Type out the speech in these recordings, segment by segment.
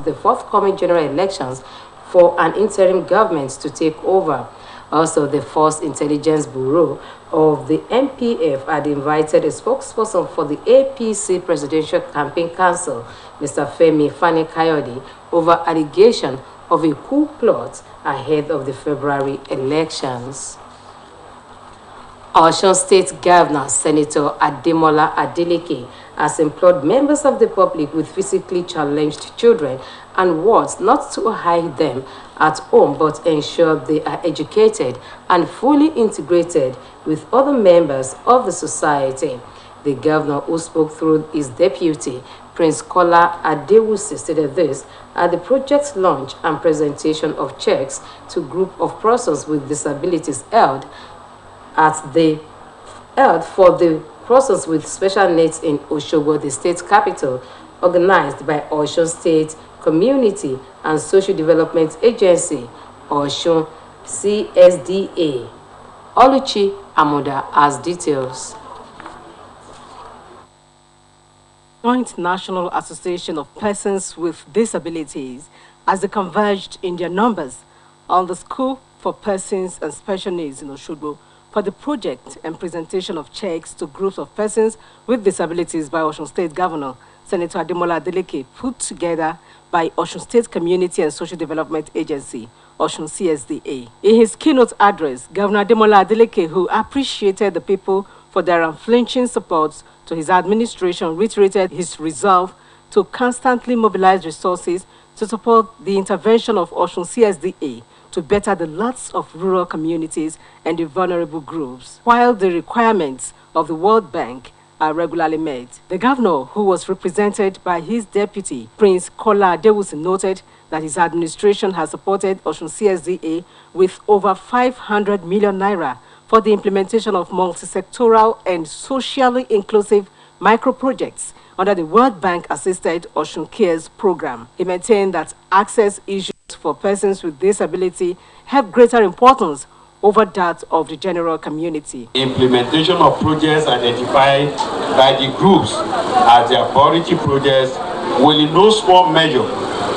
the forthcoming general elections for an interim government to take over. Also, the Force Intelligence Bureau of the MPF had invited a spokesperson for the APC Presidential Campaign Council, Mr. Femi Fani-Kayode, over allegation of a coup plot ahead of the February elections. Osun State Governor Senator Ademola Adeleke has implored members of the public with physically challenged children and wards not to hide them at home but ensure they are educated and fully integrated with other members of the society. The governor, who spoke through his deputy, Prince Kola Adewusi, stated this at the project launch and presentation of checks to group of persons with disabilities held for the persons with special needs in Osogbo, the state capital, organized by Osun State Community and Social Development Agency, Osun CSDA. Oluchi Amuda has details. Joint National Association of Persons with Disabilities, as they converged in their numbers on the School for Persons and Special Needs in Osogbo for the project and presentation of checks to groups of persons with disabilities by Osun State Governor Senator Ademola Adeleke, put together by Osun State Community and Social Development Agency, Osun CSDA. In his keynote address, Governor Ademola Adeleke, who appreciated the people for their unflinching support to his administration, reiterated his resolve to constantly mobilize resources to support the intervention of Osun CSDA to better the lots of rural communities and the vulnerable groups, while the requirements of the World Bank are regularly met. The governor, who was represented by his deputy, Prince Kola Adewusi, noted that his administration has supported Osun CSDA with over 500 million naira for the implementation of multi-sectoral and socially inclusive micro-projects under the World Bank-assisted Osun Cares program. He maintained that access issues for persons with disability have greater importance over that of the general community. Implementation of projects identified by the groups as their priority projects will in no small measure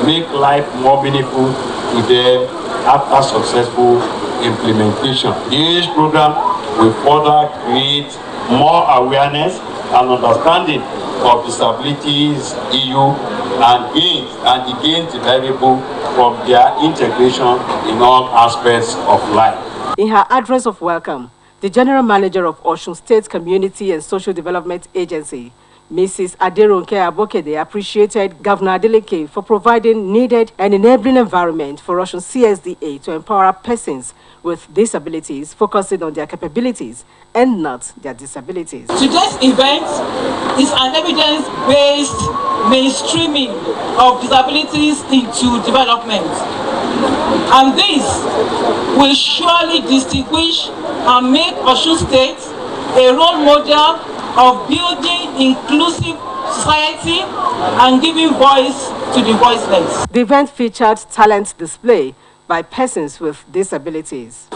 make life more meaningful to them after successful implementation. This program will further create more awareness and understanding of disabilities issue and the gains derivable from their integration in all aspects of life. In her address of welcome, the General Manager of Osun State Community and Social Development Agency, Mrs. Aderonke Abokede, appreciated Governor Adeleke for providing needed and enabling environment for Osun CSDA to empower persons with disabilities, focusing on their capabilities and not their disabilities. Today's event is an evidence-based mainstreaming of disabilities into development. And this will surely distinguish and make Osun State a role model of building inclusive society and giving voice to the voiceless. The event featured talent display by persons with disabilities.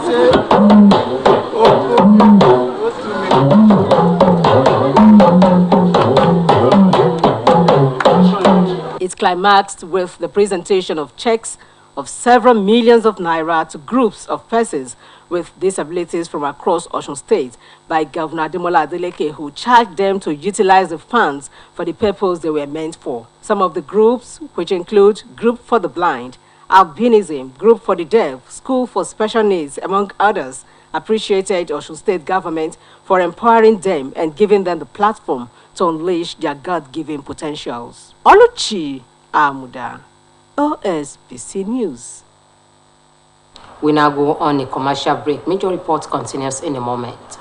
It climaxed with the presentation of checks of several millions of naira to groups of persons with disabilities from across Osun State by Governor Ademola Adeleke, who charged them to utilize the funds for the purpose they were meant for. Some of the groups, which include Group for the Blind, Albinism, Group for the Deaf, School for Special Needs, among others, appreciated Osun State government for empowering them and giving them the platform to unleash their God-given potentials. Oluchi Amuda, Osbc News. We now go on a commercial break. Major Report continues in a moment.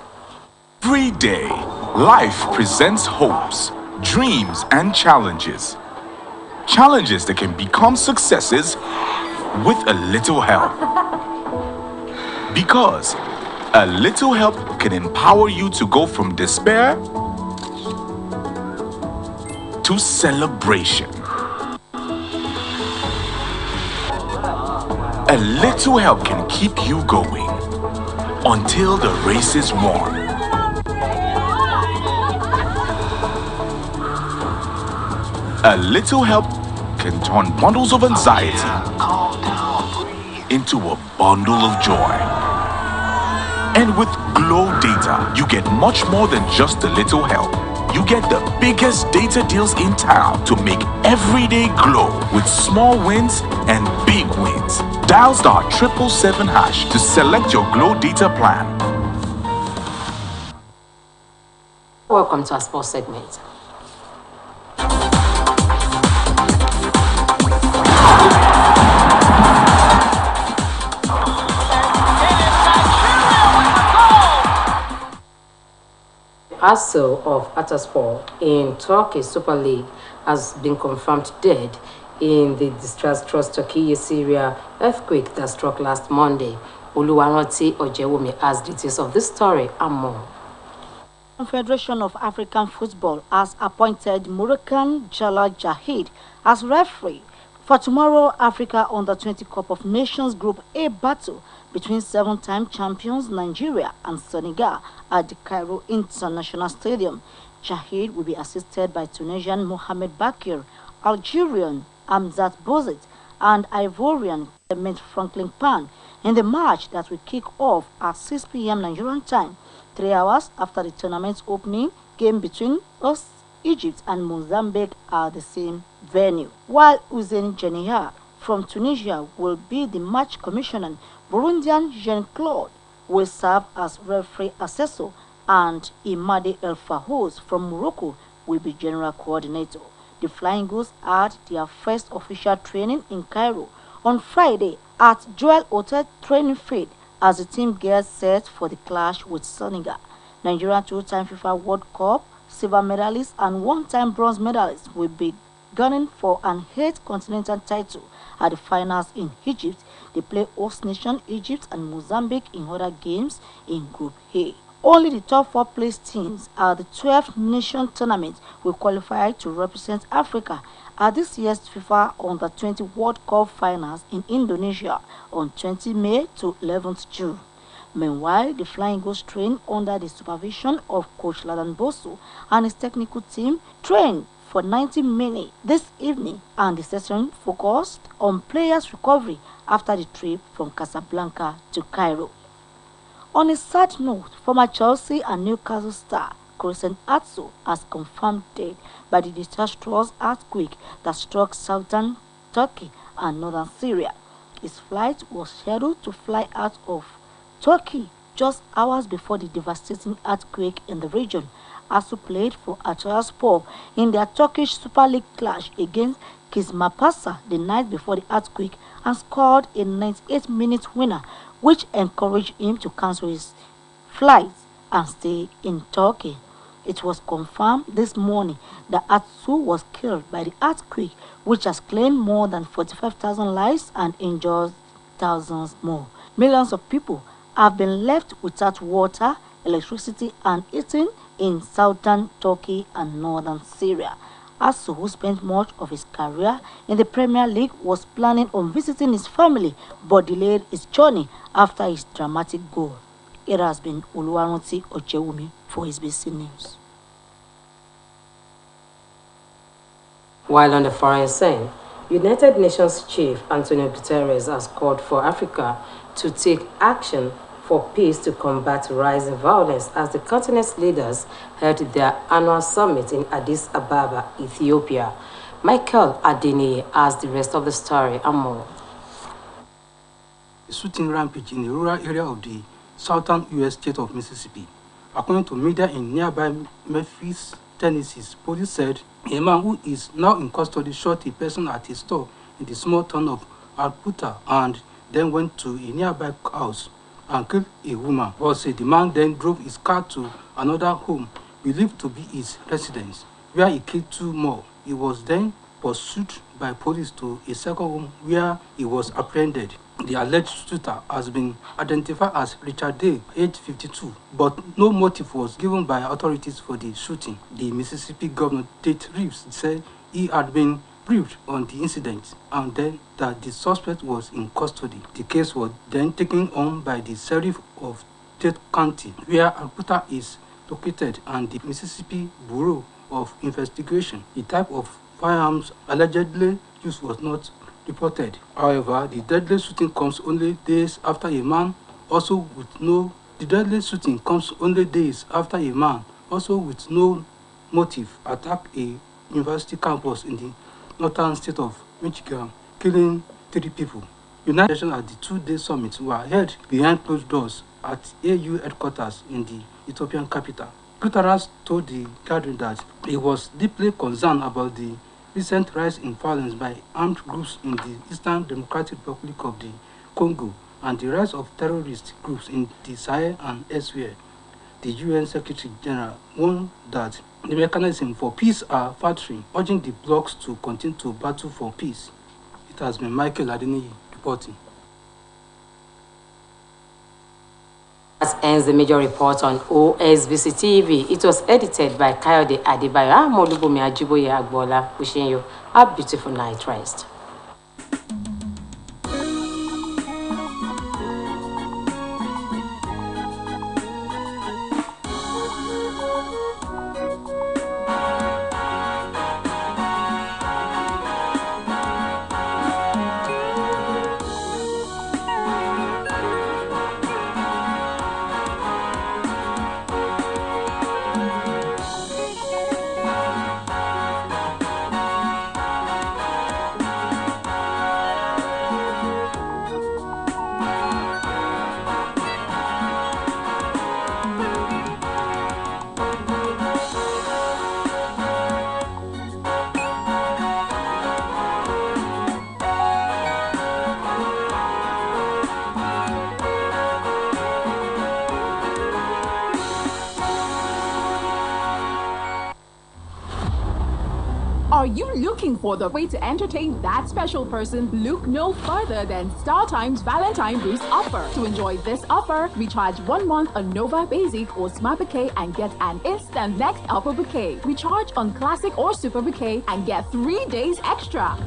Every day, life presents hopes, dreams, and challenges. Challenges that can become successes with a little help. Because a little help can empower you to go from despair to celebration. A little help can keep you going until the race is won. A little help can turn bundles of anxiety into a bundle of joy. And with Glow Data, you get much more than just a little help. You get the biggest data deals in town to make every day glow with small wins and big wins. Dial *777# to select your Glow Data plan. Welcome to our sports segment. Aso of Ataspor in Turkey Super League has been confirmed dead in the disastrous Turkey-Syria earthquake that struck last Monday. Oluwaranti Ojewumi has details of this story and more. Confederation of African Football has appointed Moroccan Jalal Jahid as referee for tomorrow Africa Under-20 Cup of Nations Group A battle between seven-time champions Nigeria and Senegal at the Cairo International Stadium. Jahid will be assisted by Tunisian Mohamed Bakir, Algerian Hamzat Bozit, and Ivorian Clement Franklin Pan in the match that will kick off at 6 p.m. Nigerian time, 3 hours after the tournament's opening game between Egypt and Mozambique at the same venue. While Hussein Jeniha from Tunisia will be the match commissioner, Burundian Jean-Claude will serve as referee assessor, and Imade El Fahouz from Morocco will be general coordinator. The Flying Eagles had their first official training in Cairo on Friday at Joel Hotel training field as the team gets set for the clash with Senegal. Nigerian two-time FIFA World Cup silver medalist and one-time bronze medalist will be gunning for an 8th continental title at the finals in Egypt. They play host nation Egypt and Mozambique in other games in Group A. Only the top 4 placed teams at the 12th nation tournament will qualify to represent Africa at this year's FIFA Under-20 World Cup finals in Indonesia on 20 May to 11th June. Meanwhile, the Flying Eagles train under the supervision of Coach Ladan Bosso and his technical team trained for 90 minutes this evening, and the session focused on players' recovery after the trip from Casablanca to Cairo. On a sad note, former Chelsea and Newcastle star Crescent Atsu has confirmed dead by the disastrous earthquake that struck southern Turkey and northern Syria. His flight was scheduled to fly out of Turkey just hours before the devastating earthquake in the region. Atsu played for Ataspor in their Turkish Super League clash against Kizmapasa the night before the earthquake and scored a 98-minute winner, which encouraged him to cancel his flight and stay in Turkey. It was confirmed this morning that Atsu was killed by the earthquake, which has claimed more than 45,000 lives and injured thousands more. Millions of people have been left without water, electricity, and heating in southern Turkey and northern Syria. Atsu, who spent much of his career in the Premier League, was planning on visiting his family but delayed his journey after his dramatic goal. It has been Oluwaranti Ojewumi for Osbc News. While on the foreign scene, United Nations Chief Antonio Guterres has called for Africa to take action for peace to combat rising violence as the continent's leaders held their annual summit in Addis Ababa, Ethiopia. Michael Adeni has the rest of the story and more. A shooting rampage in the rural area of the southern U.S. state of Mississippi. According to media in nearby Memphis, Tennessee, police said a man who is now in custody shot a person at a store in the small town of Alputa and then went to a nearby house and killed a woman. But the man then drove his car to another home believed to be his residence, where he killed 2 more. He was then pursued by police to a second home where he was apprehended. The alleged shooter has been identified as Richard Day, age 52, but no motive was given by authorities for the shooting. The Mississippi Governor Tate Reeves said he had been briefed on the incident and then that the suspect was in custody. The case was then taken on by the sheriff of Tate County, where Alputa is located, and the Mississippi Bureau of Investigation. The type of firearms allegedly used was not reported. However, the deadly shooting comes only days after a man also with no motive attacked a university campus in the northern state of Michigan, killing 3 people. United Nations at the 2-day summit were held behind closed doors at AU headquarters in the Ethiopian capital. Guterres told the gathering that he was deeply concerned about the recent rise in violence by armed groups in the Eastern Democratic Republic of the Congo and the rise of terrorist groups in the Sahel and elsewhere. The UN Secretary General warned that the mechanisms for peace are faltering, urging the blocs to continue to battle for peace. It has been Michael Adeniyi reporting. That ends the major report on OSBC TV. It was edited by Kayode Adebayo. I'm Olubumi Ajiboye Agbola, wishing you a beautiful night rest. Are you looking for the way to entertain that special person? Look no further than StarTime's Valentine Boost offer. To enjoy this offer, recharge 1 month on Nova Basic or Smart Bouquet and get an instant next offer bouquet. Recharge on Classic or Super Bouquet and get 3 days extra.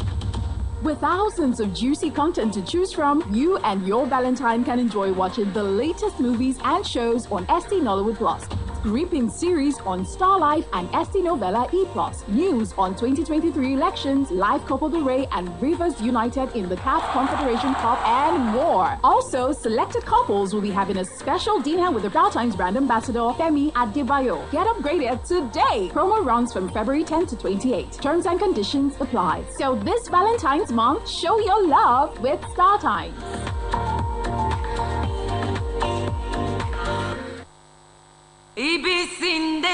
With thousands of juicy content to choose from, you and your Valentine can enjoy watching the latest movies and shows on ST Nollywood Plus, gripping series on Star Life and ST Novella E+, news on 2023 elections, live Copa del Rey and Rivers United in the CAF Confederation Cup, and more. Also, selected couples will be having a special dinner with the StarTimes brand ambassador, Femi Adebayo. Get upgraded today. Promo runs from February 10 to 28. Terms and conditions apply. So this Valentine's month, show your love with StarTimes. Ibis in the